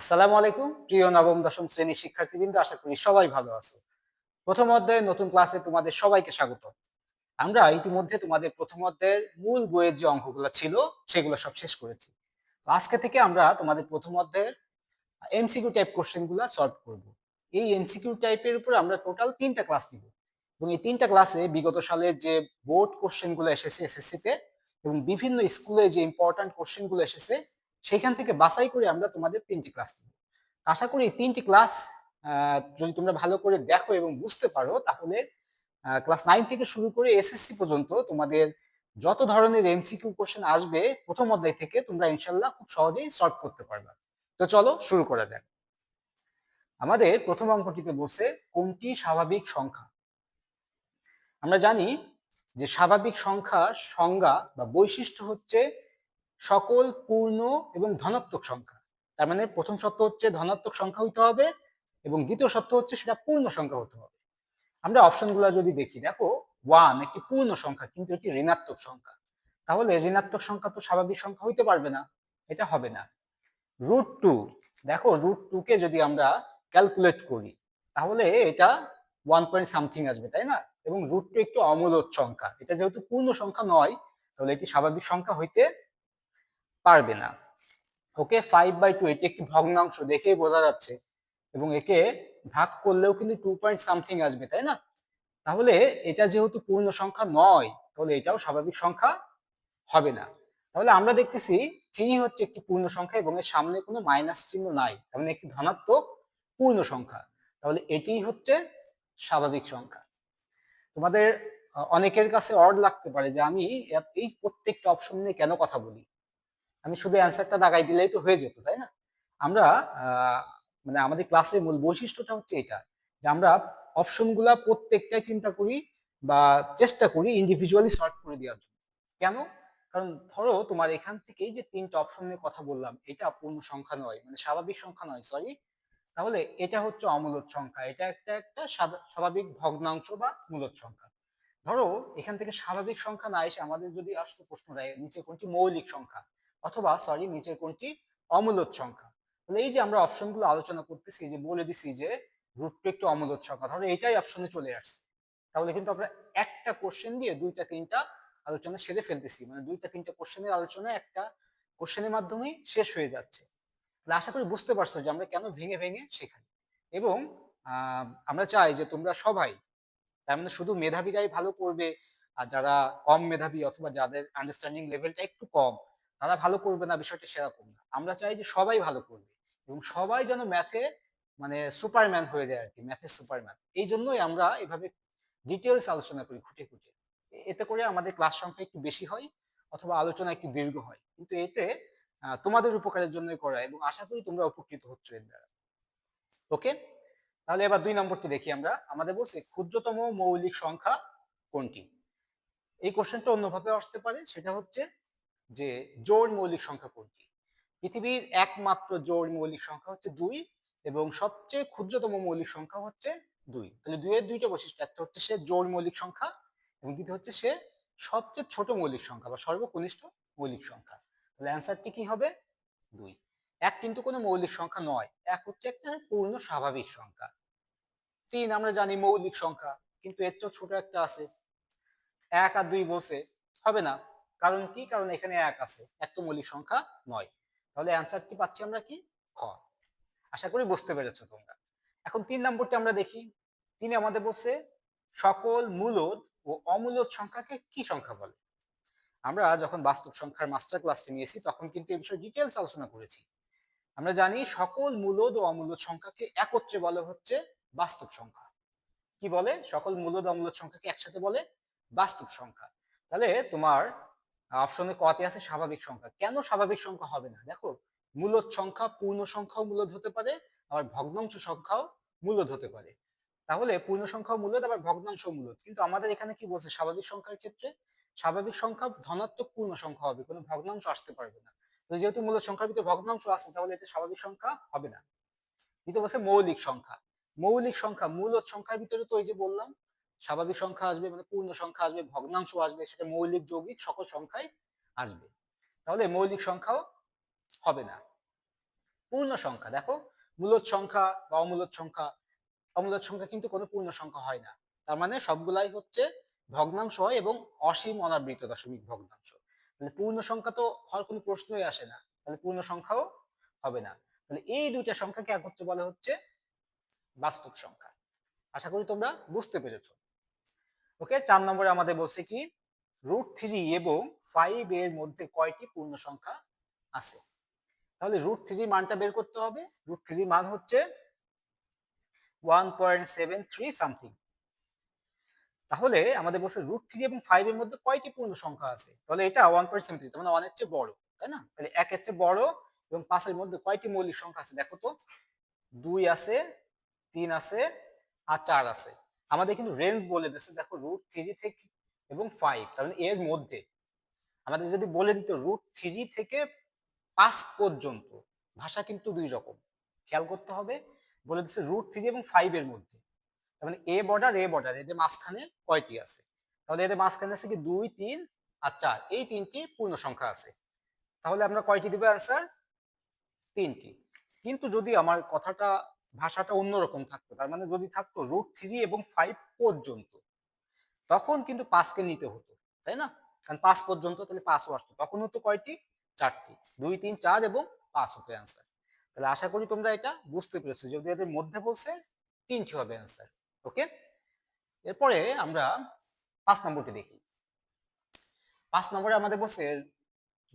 আসসালামু আলাইকুম প্রিয় নবম দশম শ্রেণীর শিক্ষার্থীবৃন্দ, আশা করি সবাই ভালো আছো। প্রথম অধ্যায়ে নতুন ক্লাসে তোমাদের সবাইকে স্বাগত। আমরা ইতিমধ্যে তোমাদের প্রথম অধ্যায়ের মূল বইয়ের যে অঙ্কগুলো ছিল সেগুলো সব শেষ করেছি। তো আজকে থেকে আমরা তোমাদের প্রথম অধ্যায়ের এমসিকিউ টাইপ কোশ্চেন গুলা সলভ করব। এই এমসিকিউ টাইপের উপর আমরা টোটাল 3টা ক্লাস নিব এবং এই 3টা ক্লাসে বিগত সালের যে বোর্ড কোশ্চেন গুলো এসেছে এসএসসি তে এবং বিভিন্ন স্কুলে যে ইম্পর্টেন্ট কোশ্চেন গুলো এসেছে সেখান থেকে বাছাই করে আমরা তোমাদের 3টি ক্লাস নিব। আশা করি 3টি ক্লাস যদি তোমরা ভালো করে দেখো এবং বুঝতে পারো তাহলে ক্লাস 9 থেকে শুরু করে এসএসসি পর্যন্ত তোমাদের যত ধরনের এমসিকিউ কোশ্চেন আসবে প্রথম অধ্যায় থেকে তোমরা ইনশাল্লাহ খুব সহজেই সলভ করতে পারবে। তো চলো শুরু করা যাক। আমাদের প্রথম অঙ্কটিতে বলছে কোনটি স্বাভাবিক সংখ্যা। আমরা জানি যে স্বাভাবিক সংখ্যার সংজ্ঞা বা বৈশিষ্ট্য হচ্ছে সকল পূর্ণ এবং ধনাত্মক সংখ্যা। তার মানে প্রথম শর্ত হচ্ছে ধনাত্মক সংখ্যা হইতে হবে এবং দ্বিতীয় শর্ত হচ্ছে সেটা পূর্ণ সংখ্যা হতে হবে। আমরা অপশনগুলো যদি দেখি, দেখো 1 একটি পূর্ণ সংখ্যা কিন্তু এটি ঋণাত্মক সংখ্যা, তাহলে ঋণাত্মক সংখ্যা তো স্বাভাবিক সংখ্যা হইতে পারবে না, এটা হবে না। √2, দেখো √2 কে যদি আমরা ক্যালকুলেট করি তাহলে এটা 1 পয়েন্ট সামথিং আসবে, তাই না? এবং √2 একটি অমূলদ সংখ্যা, এটা যেহেতু পূর্ণ সংখ্যা নয় তাহলে এটি স্বাভাবিক সংখ্যা হইতে পারবে না। ওকে, 5/2 এটি একটি ভগ্নাংশ, দেখেই বোঝা যাচ্ছে, এবং একে ভাগ করলেও কিন্তু 2 পয়েন্ট সামথিং আসবে, তাই না? তাহলে এটা যেহেতু পূর্ণ সংখ্যা নয় তাহলে এটাও স্বাভাবিক সংখ্যা হবে না। তাহলে আমরা দেখতেছি 3 হচ্ছে একটি পূর্ণ সংখ্যা এবং এর সামনে কোনো মাইনাস চিহ্ন নাই, তার মানে একটি ধনাত্মক পূর্ণ সংখ্যা, তাহলে এটিই হচ্ছে স্বাভাবিক সংখ্যা। তোমাদের অনেকের কাছে অড লাগতে পারে যে আমি এই প্রত্যেকটা অপশন নিয়ে কেন কথা বলি, আমি শুধু অ্যান্সারটা দাগাই দিলেই তো হয়ে যেত, তাই না? আমরা মানে আমাদের ক্লাসের মূল বৈশিষ্ট্যটা হচ্ছে এটা, যে আমরা অপশনগুলা প্রত্যেকটাই চিন্তা করি বা চেষ্টা করি ইন্ডিভিজুয়ালি সলভ করে দেওয়ার জন্য। কেন? কারণ ধরো তোমার এখান থেকেই যে 3টা অপশন নিয়ে কথা বললাম এটা পূর্ণ সংখ্যা নয়, মানে স্বাভাবিক সংখ্যা নয়, সরি, তাহলে এটা হচ্ছে অমূলদ সংখ্যা, এটা একটা একটা স্বাভাবিক ভগ্নাংশ বা মূলদ সংখ্যা। ধরো এখান থেকে স্বাভাবিক সংখ্যা না এসে আমাদের যদি আসতো প্রশ্ন দেয় নিচে কোনটি মৌলিক সংখ্যা, অথবা সরি নিচের কোনটি অমূলদ সংখ্যা, তাহলে এই যে আমরা অপশনগুলো আলোচনা করতেছি, যে বলে দিছি যে √2 একটি অমূলদ সংখ্যা, ধরো এটাই অপশনে চলে আসছে, তাহলে কিন্তু আমরা একটা কোশ্চেন দিয়ে 2টা 3টা আলোচনা সেরে ফেলতেছি, মানে 2টা 3টা কোশ্চেনের আলোচনা একটা কোশ্চেনের মাধ্যমেই শেষ হয়ে যাচ্ছে। তাহলে আশা করি বুঝতে পারছো যে আমরা কেন ভেঙে ভেঙে শেখাই। এবং আমরা চাই যে তোমরা সবাই, তার মানে শুধু মেধাবীরাই ভালো করবে আর যারা কম মেধাবী অথবা যাদের আন্ডারস্ট্যান্ডিং লেভেলটা একটু কম তারা ভালো করবে না, বিষয়টা সেরকম না। আমরা চাই যে সবাই ভালো করবে এবং সবাই যেন ম্যাথে মানে সুপারম্যান হয়ে যায় আর কি, ম্যাথে সুপারম্যান। এই জন্যই আমরা এভাবে ডিটেলস আলোচনা করি খুঁটে খুঁটে। এতে করে আমাদের ক্লাস সংখ্যা একটু বেশি হয় অথবা আলোচনা একটু দীর্ঘ হয়, কিন্তু এতে তোমাদের উপকারের জন্যই করা এবং আশা করি তোমরা উপকৃত হচ্ছ এর দ্বারা। ওকে, তাহলে এবার 2 নম্বরটি দেখি আমরা। আমাদের বলছে ক্ষুদ্রতম মৌলিক সংখ্যা কোনটি। এই কোশ্চেনটা অন্যভাবে আসতে পারে, সেটা হচ্ছে যে জোড় মৌলিক সংখ্যা কোনটি। পৃথিবীর একমাত্র জোড় মৌলিক সংখ্যা হচ্ছে 2 এবং সবচেয়ে ক্ষুদ্রতম মৌলিক সংখ্যা হচ্ছে 2। তাহলে 2 এর 2টা বৈশিষ্ট্য, একটা হচ্ছে সে জোড় মৌলিক সংখ্যা এবং দ্বিতীয় হচ্ছে সে সবচেয়ে ছোট মৌলিক সংখ্যা বা সর্বকনিষ্ঠ মৌলিক সংখ্যা। তাহলে অ্যান্সারটি কি হবে? 2। এক কিন্তু কোনো মৌলিক সংখ্যা নয়, এক হচ্ছে একটা পূর্ণ স্বাভাবিক সংখ্যা। 3 আমরা জানি মৌলিক সংখ্যা, কিন্তু এর চেয়েও ছোট একটা আছে, 1 আর 2 বসে হবে না। কারণ কি? কারণ এখানে 1 আছে, এক তো মৌলিক সংখ্যা নয়। তাহলে অ্যান্সারটি পাচ্ছি আমরা কি? খ। আশা করি বুঝতে পেরেছো তোমরা। এখন 3 নম্বরটি আমরা দেখি। তিনি আমাদের বলছে সকল মূলদ ও অমূলদ সংখ্যাকে কি সংখ্যা বলে। আমরা যখন বাস্তব সংখ্যার মাস্টার ক্লাসটি নিয়েছি তখন কিন্তু এই বিষয়ে ডিটেলস আলোচনা করেছি। আমরা জানি সকল মূলদ ও অমূলদ সংখ্যাকে একত্রে বলা হচ্ছে বাস্তব সংখ্যা। কি বলে? সকল মূলদ অমূলদ সংখ্যাকে একসাথে বলে বাস্তব সংখ্যা। তাহলে তোমার অপশনে কতে আছে স্বাভাবিক সংখ্যা। কেন স্বাভাবিক সংখ্যা হবে না? দেখো, মূলদ সংখ্যা পূর্ণ সংখ্যাও মূলদ হতে পারে, আবার ভগ্নাংশ সংখ্যাও মূলদ হতে পারে। তাহলে পূর্ণ সংখ্যাও মূলদ, আবার ভগ্নাংশ মূলদ। কিন্তু আমাদের এখানে কি বলছে স্বাভাবিক সংখ্যার ক্ষেত্রে? স্বাভাবিক সংখ্যা ধনাত্মক পূর্ণ সংখ্যা হবে, কোনো ভগ্নাংশ আসতে পারবে না। তো যেহেতু মূলদ সংখ্যার ভিতরে ভগ্নাংশ আছে তাহলে এটা স্বাভাবিক সংখ্যা হবে না। দ্বিতীয় বলছে মৌলিক সংখ্যা। মৌলিক সংখ্যা মূলদ সংখ্যার ভিতরে তো ওই যে বললাম স্বাভাবিক সংখ্যা আসবে, মানে পূর্ণ সংখ্যা আসবে, ভগ্নাংশ আসবে, সেটা মৌলিক যৌগিক সকল সংখ্যাই আসবে। তাহলে মৌলিক সংখ্যাও হবে না। পূর্ণ সংখ্যা দেখো, মূলদ সংখ্যা বা অমূলদ সংখ্যা, অমূলদ সংখ্যা কিন্তু কোনো পূর্ণ সংখ্যা হয় না। তার মানে সবগুলাই হচ্ছে ভগ্নাংশ হয় এবং অসীম অনাবৃত দশমিক ভগ্নাংশ। তাহলে পূর্ণ সংখ্যা তো হওয়ার কোনো প্রশ্নই আসে না, তাহলে পূর্ণ সংখ্যাও হবে না। তাহলে এই দুইটা সংখ্যাকে একত্রে বলা হচ্ছে বাস্তব সংখ্যা। আশা করি তোমরা বুঝতে পেরেছো। ওকে, 4 নম্বরে আমাদের বলছে কি, √3 এবং 5 এর মধ্যে কয়টি পূর্ণ সংখ্যা আছে। তাহলে √3 মানটা বের করতে হবে। √3 মান হচ্ছে 1.73 সামথিং। তাহলে আমাদের বলছে √3 এবং 5 এর মধ্যে কয়টি পূর্ণ সংখ্যা আছে। তাহলে এটা 1.73, তার মানে 1 এর চেয়ে বড়, তাই না? তাহলে 1 এর চেয়ে বড় এবং 5 এর মধ্যে কয়টি মৌলিক সংখ্যা আছে দেখো তো। 2 আছে, 3 আছে আর 4 আছে। আমাদের কিন্তু রেঞ্জ বলে দিয়েছে দেখো, √3 থেকে এবং 5, তার মানে এর মধ্যে। আমাদের যদি বলে দিত √3 থেকে 5 পর্যন্ত, ভাষা কিন্তু দুই রকম, খেয়াল করতে হবে। বলে দিচ্ছে √3 এবং 5 এর মধ্যে, তার মানে এ বর্ডার এদের মাঝখানে কয়টি আছে। তাহলে এদের মাঝখানে আছে কি 2, 3 আর 4, এই তিনটি পূর্ণ সংখ্যা আছে। তাহলে আমরা কয়টি দিব অ্যান্সার? 3টি। কিন্তু যদি আমার কথাটা ভাষাটা অন্যরকম থাকতো, তার মানে যদি থাকতো √3 এবং 5 পর্যন্ত, তখন কিন্তু 5কে নিতে হতো, তাই না? কারণ 5 পর্যন্ত, তাহলে 5ও আসতো, তখন হতো কয়টি? 4টি। 2, 3, 4 এবং 5 হতো অ্যান্সার। তাহলে আশা করি তোমরা এটা বুঝতে পেরেছো, যদি এদের মধ্যে বলছে 3টি হবে অ্যান্সার। ওকে, এরপরে আমরা 5 নম্বরটি দেখি। 5 নম্বরে আমাদের বলছে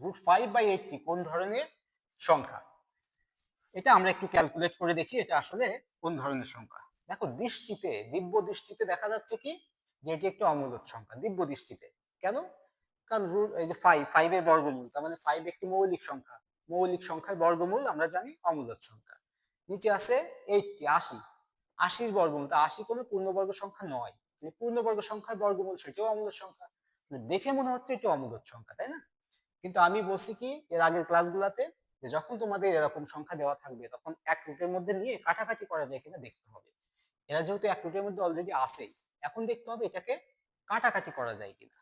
√5/80 কোন ধরনের সংখ্যা। এটা আমরা একটু ক্যালকুলেট করে দেখি এটা আসলে কোন ধরনের সংখ্যা। দেখো, দৃষ্টিতে, দিব্য দৃষ্টিতে দেখা যাচ্ছে কি যে এটি একটি অমূলদ সংখ্যা, দিব্য দৃষ্টিতে। কেন? কারণ এই যে 5 এর বর্গমূল, তার মানে 5 একটি মৌলিক সংখ্যা। মৌলিক সংখ্যার বর্গমূল আমরা জানি অমূলদ সংখ্যা। নিচে আছে 80, 80 এর বর্গমূল, তা 80 কোনো পূর্ণবর্গ সংখ্যা নয়। পূর্ণবর্গ সংখ্যার বর্গমূল, সেটিও অমূলদ সংখ্যা। দেখে মনে হচ্ছে এটি অমূলদ সংখ্যা, তাই না? কিন্তু আমি বলছি কি এর আগের ক্লাসগুলোতে, যে যখন তোমাদের এরকম সংখ্যা দেওয়া থাকবে, তখন এক রুটের মধ্যে নিয়ে কাটাকাটি করা যায় কিনা দেখতে হবে। এরা যেহেতু এক রুটের মধ্যে অলরেডি আছেই, এখন দেখতে হবে এটাকে কাটাকাটি করা যায় কিনা।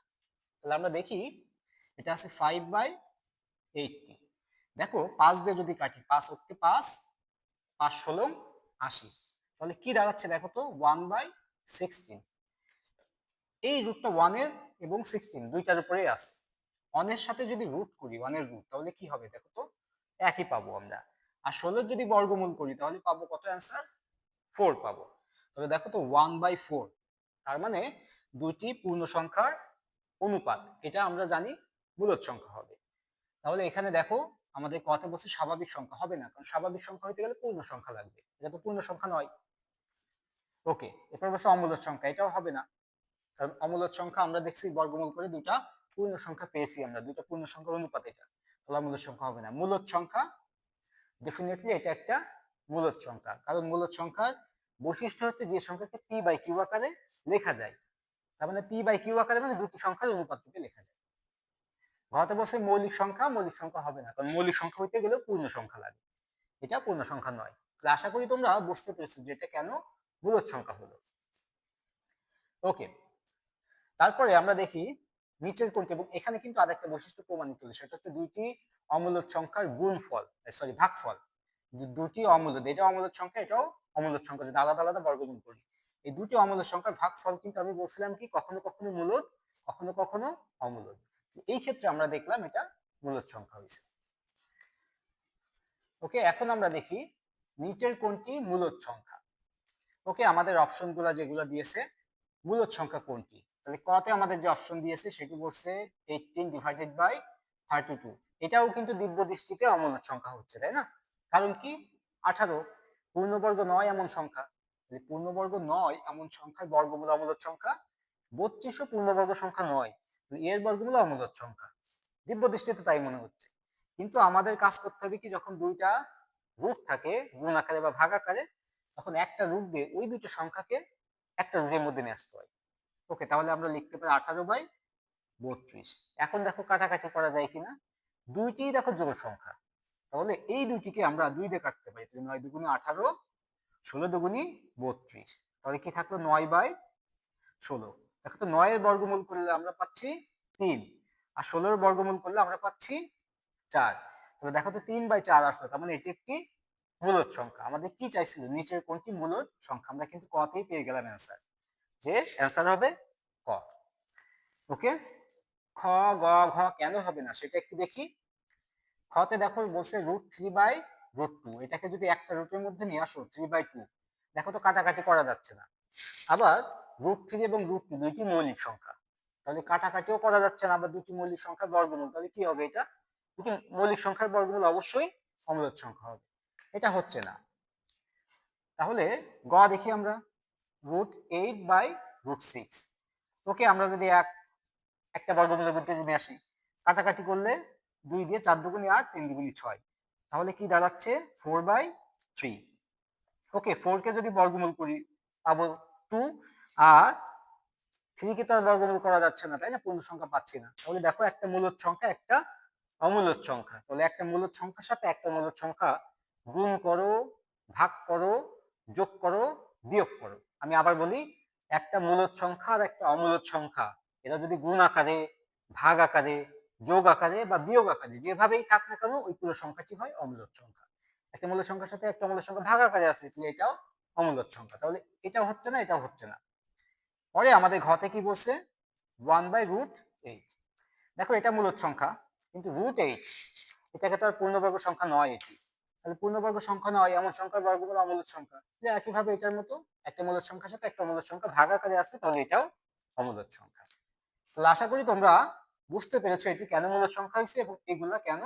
তাহলে আমরা দেখি, এটা আছে 5/80। দেখো, 5 দিয়ে যদি কাটি, 5 হচ্ছে 5, 5 ষোলো 80। তাহলে কি দাঁড়াচ্ছে দেখো তো, 1/16। এই রুটটা 1 এর এবং 16 দুইটার উপরেই আছে। 1 এর সাথে যদি রুট করি, 1 এর রুট, তাহলে কি হবে দেখো তো, একই পাবো আমরা। আর 16 যদি বর্গমূল করি, তাহলে পাবো কত অ্যান্সার? 4 পাবো। তাহলে দেখো তো 1/4, তার মানে দুইটি পূর্ণ সংখ্যার অনুপাত, এটা আমরা জানি মূলদ সংখ্যা হবে। তাহলে এখানে দেখো, আমাদের কথা বলছে স্বাভাবিক সংখ্যা হবে না, কারণ স্বাভাবিক সংখ্যা হইতে গেলে পূর্ণ সংখ্যা লাগবে, এটা তো পূর্ণ সংখ্যা নয়। ওকে, এরপর বলছে অমূলদ সংখ্যা, এটাও হবে না, কারণ অমূলদ সংখ্যা আমরা দেখছি বর্গমূল করে দুইটা পূর্ণ সংখ্যা পেয়েছি, আমরা দুইটা পূর্ণ সংখ্যার অনুপাত এটা। তাহলে অমূলদ সংখ্যা হবে না। মূলদ সংখ্যা, ডেফিনেটলি এটা একটা মূলদ সংখ্যা, কারণ মূলদ সংখ্যার বৈশিষ্ট্য হচ্ছে যে সংখ্যাকে p/q আকারে লেখা যায়। তার মানে p/q আকারে মানে দুটি সংখ্যার অনুপাত রূপে লেখা যায়। ঘতে বসে মৌলিক সংখ্যা, মৌলিক সংখ্যা হবে না, কারণ মৌলিক সংখ্যা হইতে গেলে পূর্ণ সংখ্যা লাগে, এটা পূর্ণ সংখ্যা নয়। তাহলে আশা করি তোমরা বুঝতে পেরেছো যে এটা কেন মূলদ সংখ্যা হলো। ওকে, তারপরে আমরা দেখি নিচের কোনটি, এবং এখানে কিন্তু আরেকটা বৈশিষ্ট্য প্রমাণিত হলো, সেটা হচ্ছে দুইটি অমূলদ সংখ্যার গুণফল, সরি ভাগফল। দুটি অমূলদ, এটা অমূলদ সংখ্যা, এটাও অমূলদ সংখ্যা, যদি আলাদা আলাদা বর্গমূল করি, এই দুটি অমূলদ সংখ্যার ভাগফল কিন্তু আমি বলছিলাম কি কখনো কখনো মূলদ, কখনো কখনো অমূলদ। এই ক্ষেত্রে আমরা দেখলাম এটা মূলদ সংখ্যা হয়েছে। ওকে, এখন আমরা দেখি নিচের কোনটি মূলদ সংখ্যা। ওকে, আমাদের অপশনগুলো যেগুলো দিয়েছে, মূলদ সংখ্যা কোনটি, তাহলে কতে আমাদের যে অপশন দিয়েছে সেটি বলছে 18/32। এটাও কিন্তু দিব্য দৃষ্টিতে অমূলদ সংখ্যা হচ্ছে, তাই না? কারণ কি, 18 পূর্ণবর্গ নয় এমন সংখ্যা, পূর্ণবর্গ নয় এমন সংখ্যার বর্গমূল অমূলদ সংখ্যা। 32 পূর্ণবর্গ সংখ্যা নয়, এর বর্গমূল অমূলদ সংখ্যা, দিব্য দৃষ্টিতে তাই মনে হচ্ছে। কিন্তু আমাদের কাজ করতে হবে কি, যখন দুইটা রুট থাকে গুণ আকারে বা ভাগ আকারে, তখন একটা রুট দিয়ে ওই দুটো সংখ্যাকে একটা রুটের মধ্যে নিয়ে আসতে হয়। ওকে, তাহলে আমরা লিখতে পারি 18/32। এখন দেখো কাটাকাটি করা যায় কিনা, দুইটি দেখো জোড় সংখ্যা, তাহলে এই দুইটিকে আমরা 2 দিয়ে কাটতে পারি। 9 দুগুণে 18, 16 দুগুণে 32, তাহলে কি থাকলো 9/16। দেখো তো 9 এর বর্গমূল করলে আমরা পাচ্ছি 3, আর 16 এর বর্গমূল করলে আমরা পাচ্ছি 4। তাহলে দেখো তো 3/4 আসলো, তার মানে এটি একটি মূলদ সংখ্যা। আমাদের কি চাইছিল, নিচের কোনটি মূলদ সংখ্যা। আমরা কিন্তু কতেই পেয়ে গেলাম অ্যান্সার, যে অ্যান্সার হবে ক। ওকে, খ, গ, ঘ কেন হবে না সেটা একটু দেখি। খতে দেখো বলছে √3/√2, এটাকে যদি একটা রুটের মধ্যে নিয়ে আসো 3/2, দেখো তো কাটাকাটি করা যাচ্ছে না। আবার √3 এবং √2 দুইটি মৌলিক সংখ্যা, তাহলে কাটাকাটিও করা যাচ্ছে না। আবার দুটি মৌলিক সংখ্যার বর্গমূল, তাহলে কি হবে এটা, দুটি মৌলিক সংখ্যার বর্গমূল অবশ্যই অমূলদ সংখ্যা হবে। এটা হচ্ছে না। তাহলে গ দেখি আমরা, √8/√6। ওকে, আমরা যদি একটা বর্গমূলের মধ্যে নিয়ে আসি, কাটাকাটি করলে 2 দিয়ে 4 দুগুণে 8, 3 দুগুণে 6, তাহলে কি দাঁড়াচ্ছে 4/3। ওকে, 4 কে যদি বর্গমূল করি পাবো 2, আর 3 কে তো আর বর্গমূল করা যাচ্ছে না, তাই না, পূর্ণ সংখ্যা পাচ্ছি না। তাহলে দেখো একটা মূলদ সংখ্যা, একটা অমূলদ সংখ্যা। তাহলে একটা মূলদ সংখ্যার সাথে একটা মূলদ সংখ্যা গুণ করো, ভাগ করো, যোগ করো, বিয়োগ করো। আমি আবার বলি, একটা মূলদ সংখ্যা আর একটা অমূলদ সংখ্যা, এরা যদি গুণ আকারে, ভাগ আকারে, যোগ আকারে বা বিয়োগ আকারে যেভাবেই থাক না কেন, ওই পুরো সংখ্যাটি হয় অমূলদ সংখ্যা। একটা মূলদ সংখ্যার সাথে একটা অমূলদ সংখ্যা ভাগ আকারে আছে, তাহলে এটাও অমূলদ সংখ্যা। তাহলে এটাও হচ্ছে না, এটাও হচ্ছে না। পরে আমাদের ঘতে কি বলছে, 1/√8। দেখো এটা মূলদ সংখ্যা, কিন্তু √8 এটাকে তো আর পূর্ণবর্গ সংখ্যা নয় এটি। তাহলে পূর্ণবর্গ সংখ্যা নয় এমন সংখ্যার বর্গমূল অমূলদ সংখ্যা। একইভাবে এটার মতো একটা মূলদ সংখ্যার সাথে একটা অমূলদ সংখ্যা ভাগ আকারে আছে, তাহলে এটাও অমূলদ সংখ্যা। তাহলে আশা করি তোমরা বুঝতে পেরেছো এটি কেন মূলদ সংখ্যা হয়েছে এবং এগুলা কেন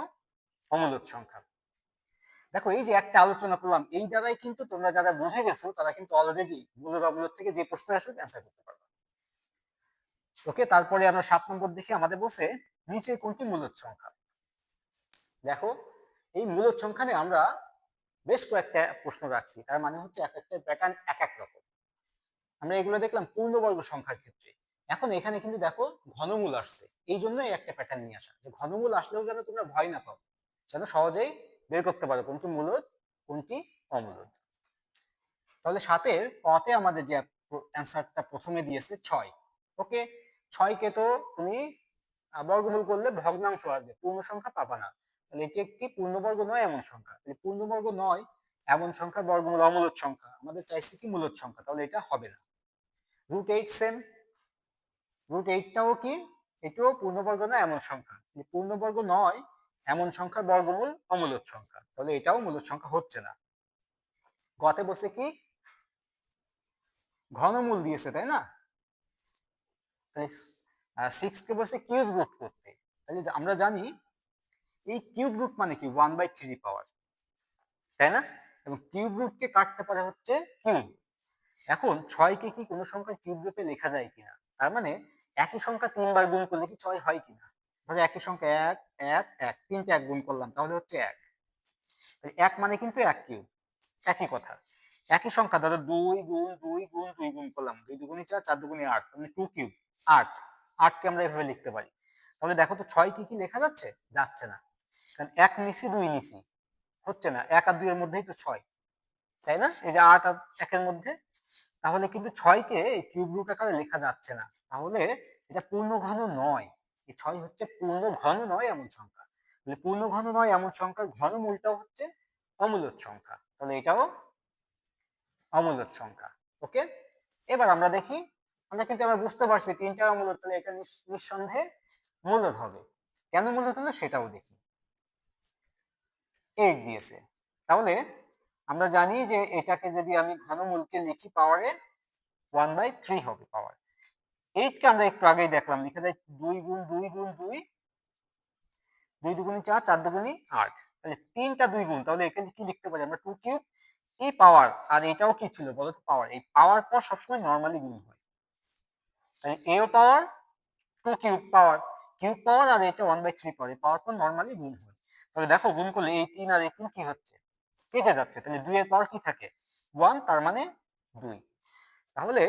অমূলদ সংখ্যা। দেখো এই যে একটা আলোচনা করলাম, এই দ্বারাই কিন্তু তোমরা যারা বুঝে গেছো তারা কিন্তু অলরেডি মূলদ অমূলদ থেকে যে প্রশ্ন আসবে অ্যান্সার করতে পারবে। ওকে, তারপরে আমরা 7 নম্বর দেখি, আমাদের বলছে নিচে কোনটি মূলদ সংখ্যা। দেখো এই মূলদ সংখ্যা নিয়ে আমরা বেশ কয়েকটা প্রশ্ন রাখছি, তার মানে হচ্ছে এক একটা প্যাটার্ন এক এক রকম। আমরা এগুলো দেখলাম পূর্ণবর্গ সংখ্যার ক্ষেত্রে। এখন এখানে কিন্তু দেখো ঘনমূল আসছে, এই জন্যই একটা প্যাটার্ন নিয়ে আসা, যে ঘনমূল আসলেও যেন তোমরা ভয় না পাও, যেন সহজেই বের করতে পারো কোনটি মূলদ কোনটি অমূলদ। তাহলে 7-এর কতে আমাদের যে অ্যান্সারটা প্রথমে দিয়েছে 6। ওকে, 6 কে তো তুমি বর্গমূল করলে ভগ্নাংশ আসবে, পূর্ণ সংখ্যা পাবা না। তাহলে এটি একটি পূর্ণবর্গ নয় এমন সংখ্যা। তাহলে পূর্ণবর্গ নয় এমন সংখ্যার বর্গমূল অমূলদ সংখ্যা, আমাদের চাইছে কি মূলদ সংখ্যা, তাহলে এটা হবে না। √8 সেম, √8টাও কি, এটাও পূর্ণবর্গ নয় এমন সংখ্যা। পূর্ণবর্গ নয় এমন সংখ্যার বর্গমূল অমূলদ সংখ্যা, তাহলে এটাও মূলদ সংখ্যা হচ্ছে না। গতে বলছে কি, ঘনমূল দিয়েছে, তাই না, তাহলে 6 কে বলছে কিউব রুট করতে। তাহলে আমরা জানি এই কিউব রুট মানে কি 1/3 পাওয়ার, তাই না, এবং কিউব রুটকে কাটতে পারে হচ্ছে কিউব। এখন 6 কে কি কোনো সংখ্যার কিউব রূপে লেখা যায় কিনা, তার মানে একই সংখ্যা 3 বার গুণ করলে কি 6 হয় কিনা। ধরো একই সংখ্যা 1 1 1, তিনটে 1 গুণ করলাম তাহলে হচ্ছে 1। 1 মানে কিন্তু 1 কিউব, একই কথা। একই সংখ্যা ধরো 2 গুণ 2 গুণ 2 গুণ করলাম, 2 দুগুণে 4, 4 দুগুণে 8, মানে 2 কিউব 8। 8 কে আমরা এভাবে লিখতে পারি। তাহলে দেখো তো 6 কি কি লেখা যাচ্ছে, যাচ্ছে না, কারণ 1 নিছি 2 নিছি, হচ্ছে না। 1 আর 2 এর মধ্যেই তো 6, তাই না, এই যে 8 আর 1 এর মধ্যে। তাহলে কিন্তু 6 কে কিউব রুট আকারে লেখা যাচ্ছে না, তাহলে এটা পূর্ণ ঘন নয়। এই 6 হচ্ছে পূর্ণ ঘন নয় এমন সংখ্যা। তাহলে পূর্ণ ঘন নয় এমন সংখ্যার ঘনমূলটাও হচ্ছে অমূলদ সংখ্যা, তাহলে এটাও অমূলদ সংখ্যা। ওকে, এবার আমরা দেখি, আমরা বুঝতে পারছি তিনটা অমূলদ, তাহলে এটা নিঃসন্দেহে মূলদ হবে। কেন মূলদ হলো সেটাও দেখি। 8 দিয়েছে, তাহলে আমরা জানি যে এটাকে যদি আমি ঘনমূলকে লিখি পাওয়ারে 1/3 হবে পাওয়ার। 8 কে আমরা একটু আগেই দেখলাম, লিখা যায় 2 গুণ 2 গুণ 2, 2 দুগুণে 4, 4 দুগুণে 8, তাহলে তিনটা 2 গুণ, তাহলে এখানে কি লিখতে পারি আমরা 2 কিউব। এই পাওয়ার আর এটাও কি ছিল বলো তো, পাওয়ার। এই পাওয়ার পর সবসময় নরমালি গুণ হয়, তাহলে এও পাওয়ার 2 কিউব পাওয়ার, কিউব পাওয়ার আর এটা 1/3 পাওয়ার, এই পাওয়ার পর নরমালি গুণ হয়। তাহলে দেখো গুণ করলে এই 3 আর এই 3 কি হচ্ছে, কেটে যাচ্ছে, তাহলে 2 এর পাওয়ার কি থাকে 1, তার মানে 2। তাহলে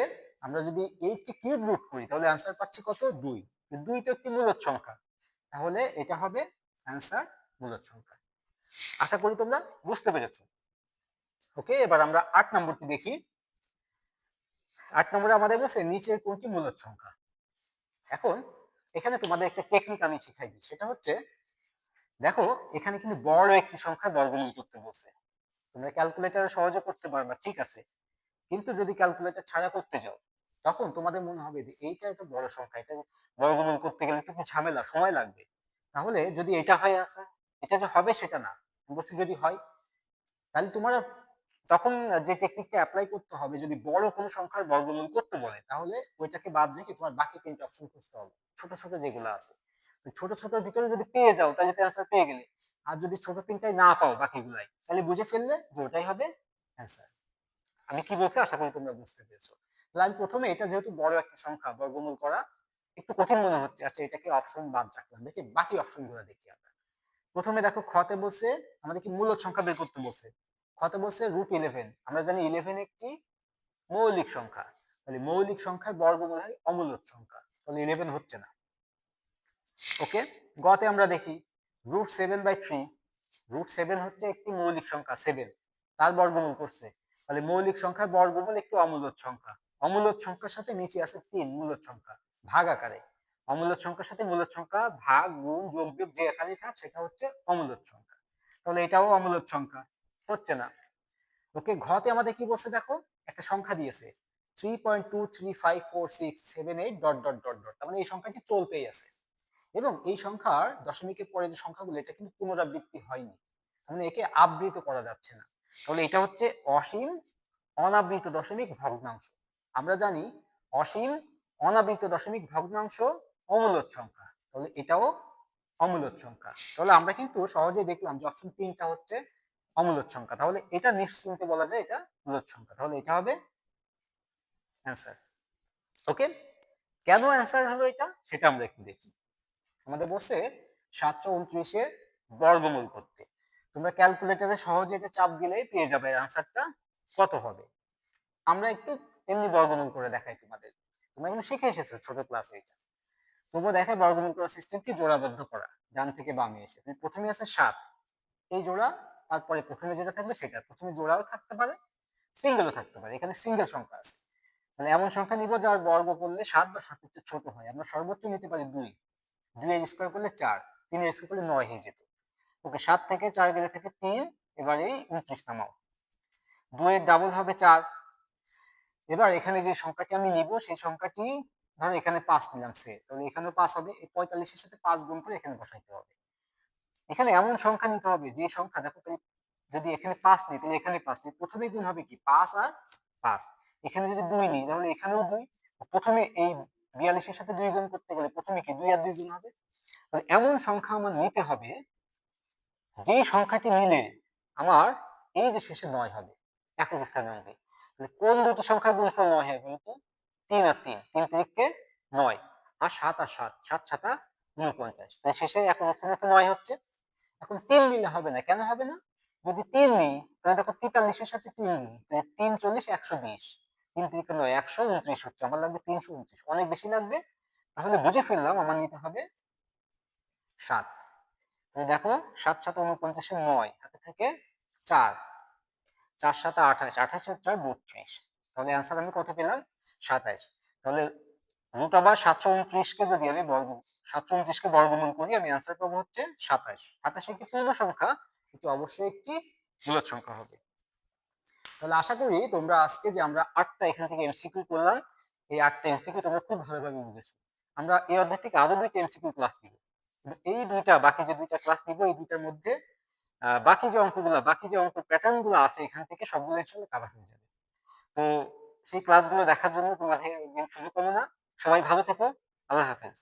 আমরা যদি 8 কে কিউব রুট করি তাহলে অ্যান্সার পাচ্ছি কত, 2। 2 তো একটি মূলদ সংখ্যা, তাহলে এটা হবে অ্যান্সার মূলদ সংখ্যা। আশা করি তোমরা বুঝতে পেরেছো। ওকে, এবার আমরা 8 নম্বরটি দেখি। 8 নম্বরে আমাদের বলছে নিচের কোনটি মূলদ সংখ্যা। এখন এখানে তোমাদের একটা টেকনিক আমি শিখাই দিই, সেটা হচ্ছে দেখো এখানে কিন্তু বড় একটি সংখ্যা বর্গমূল করতে বলছে। তো তোমরা ক্যালকুলেটরে সহজে করতে পারবা, ঠিক আছে, কিন্তু যদি ক্যালকুলেটর ছাড়া করতে যাও তখন তোমাদের মনে হবে যে এইটা এত বড় সংখ্যা, এটা বর্গমূল করতে গেলে কিন্তু ঝামেলা, সময় লাগবে। তাহলে যদি এটা হয় আছে, এটা যে হবে সেটা না, বলছি যদি হয়, তাহলে তোমার তখন যে টেকনিকটা অ্যাপ্লাই করতে হবে, যদি বড় কোনো সংখ্যার বর্গমূল করতে বলে তাহলে ওইটাকে বাদ রেখে তোমার বাকি তিনটা অপশন খুঁজতে হবে, ছোট ছোট যেগুলো আছে। ছোট ছোটর ভিতরে যদি পেয়ে যাও তাহলে তো অ্যান্সার পেয়ে গেলে। আর যদি ছোট তিনটাই না পাও বাকিগুলাই, তাহলে বুঝে ফেললে যে ওটাই হবে অ্যান্সার। আমি কি বলছি আশা করি তোমরা বুঝতে পেরেছো। তাহলে আমি প্রথমে, এটা যেহেতু বড় একটা সংখ্যা, বর্গমূল করা একটু কঠিন মনে হচ্ছে, আচ্ছা এটাকে অপশন বাদ রাখলাম, দেখি বাকি অপশন গুলো দেখি আমরা। প্রথমে দেখো খতে বলছে আমাদের কি মূলদ সংখ্যা বের করতে বলছে। খতে বলছে √11, আমরা জানি 11 একটি মৌলিক সংখ্যা, তাহলে মৌলিক সংখ্যার বর্গমূল হয় অমূলদ সংখ্যা, তাহলে 11 হচ্ছে না। ওকে, গতে আমরা দেখি √7/3, √7 হচ্ছে একটি মৌলিক সংখ্যা 7, তার বর্গমূল করছে, তাহলে মৌলিক সংখ্যার বর্গমূল একটি অমূলদ সংখ্যা, অমূলদ সংখ্যার সাথে নিচে আছে 3 মূলদ সংখ্যা ভাগ আকারে, অমূলদ সংখ্যার সাথে মূলদ সংখ্যা ভাগ গুণ যোগ বিয়োগ যে এখানে থাক সেটা হচ্ছে অমূলদ সংখ্যা, তাহলে এটাও অমূলদ সংখ্যা, হচ্ছে না। ওকে, ঘতে আমাদের কি বলছে দেখো, একটা সংখ্যা দিয়েছে 3.2354678 ডট ডট ডট ডট, তার মানে এই সংখ্যাটি চলতেই আছে, এবং এই সংখ্যার দশমিকের পরে যে সংখ্যাগুলো এটা কিন্তু পুনরাবৃত্তি হয়নি, মানে একে আবৃত করা যাচ্ছে না, তাহলে এটা হচ্ছে অসীম অনাবৃত দশমিক ভগ্নাংশ। আমরা জানি অসীম অনাবৃত দশমিক ভগ্নাংশ অমূলদ সংখ্যা, তাহলে এটাও অমূলদ সংখ্যা, তাহলে আমরা কিন্তু সহজেই দেখলাম যে অপশন 3টা হচ্ছে অমূলদ সংখ্যা, তাহলে এটা নিশ্চিন্তে বলা যায় এটা মূলদ সংখ্যা, তাহলে এটা হবে অ্যান্সার। ওকে, কেন অ্যান্সার হলো এটা সেটা আমরা একটু দেখি। আমাদের বসে 729 বর্গমূল করতে, তোমরা ক্যালকুলেটরে সহজে এটা চাপ দিলেই পেয়ে যাবে আনসারটা কত হবে। আমরা একটু এমনি বর্গমূল করে দেখাই তোমাদের, তোমরা কিন্তু শিখে এসেছো ছোট ক্লাসে এটা। তবুও দেখায় বর্গমূল করার সিস্টেমটি জোড়াবদ্ধ করা, ডান থেকে বামে এসে প্রথমে আছে 7, এই জোড়া, তারপরে প্রথমে যেটা থাকবে সেটা, প্রথমে জোড়াও থাকতে পারে সিঙ্গেলও থাকতে পারে, এখানে সিঙ্গেল সংখ্যা আছে, মানে এমন সংখ্যা নিব যার বর্গ করলে 7 বা 7 এর ছোট হয়, আমরা সর্বোচ্চ নিতে পারি 2, 2 এর স্কোয়ার করলে 4, 3 এর স্কোয়ার করলে 9 হয়ে যেত। ওকে, 7 থেকে 4 গেলে থেকে 3, এবারে 29 নামাও, 2 এর ডাবল হবে 4। এবার এখানে যে সংখ্যাটি আমি নিব সেই সংখ্যাটি, ধরো এখানে 5 নিলাম সে, তাহলে এখানেও 5 হবে, এই 45 এর সাথে 5 গুণ করে এখানে বসাইতে হবে। এখানে এমন সংখ্যা নিতে হবে যে সংখ্যা, দেখো তাহলে যদি এখানে 5 নিই তাহলে এখানে 5 নিই, প্রথমে গুণ হবে কি 5 আর 5, এখানে যদি 2 নিই তাহলে এখানেও 2, প্রথমে এই 42 এর সাথে 2 গুণ করতে গেলে প্রথমে কি 2 আর 2 গুণ হবে, এমন সংখ্যা আমার নিতে হবে যে সংখ্যাটি নিলে আমার এই যে শেষে 9 হবে একক স্থানে হবে। তাহলে কোন দুটি সংখ্যার গুণফল 9 হয় বলতো, 3 আর 3, 3 তিরিকে 9, আর 7 আর 7, 7 7 49, তাই শেষে একক স্থানে 9 হচ্ছে। এখন 3 নিলে হবে না, কেন হবে না, যদি 3 নিই তাহলে দেখো 43 এর সাথে 3 নিই, তাহলে 3 40 120, 3 তিরিকে 9, 129 হচ্ছে, আমার লাগবে 329, অনেক বেশি লাগবে, তাহলে বুঝে ফেললাম আমার নিতে হবে 7। তুমি দেখো 7 7 49 9 হাতে থেকে 4, 4 7 28, 28 আর 4 32, তাহলে অ্যান্সার আমি কত পেলাম 27। তাহলে রুট আবার 729 কে যদি আমি 729 কে বর্গমূল করি আমি অ্যান্সার পাবো হচ্ছে 27। 27 একটি পূর্ণ সংখ্যা, এটি অবশ্যই একটি মূলদ সংখ্যা হবে। তাহলে আশা করি তোমরা আজকে যে আমরা 8টা এখান থেকে এমসিকিউ করলাম, এই 8টা এমসিকিউ তোমরা খুব ভালোভাবে বুঝেছো। আমরা এই অধ্যায় থেকে আরো 2টা এমসিকিউ ক্লাস নিব, এই দুইটা বাকি যে দুইটা ক্লাস নিব এই দুইটার মধ্যে বাকি যে অঙ্কগুলো, বাকি যে অঙ্ক প্যাটার্ন গুলো আছে এখান থেকে সবগুলো ইনশাআল্লাহ কভার হয়ে যাবে। তো সেই ক্লাসগুলো দেখার জন্য তোমাদের শুভকামনা, সবাই ভালো থেকো, আল্লাহ হাফেজ।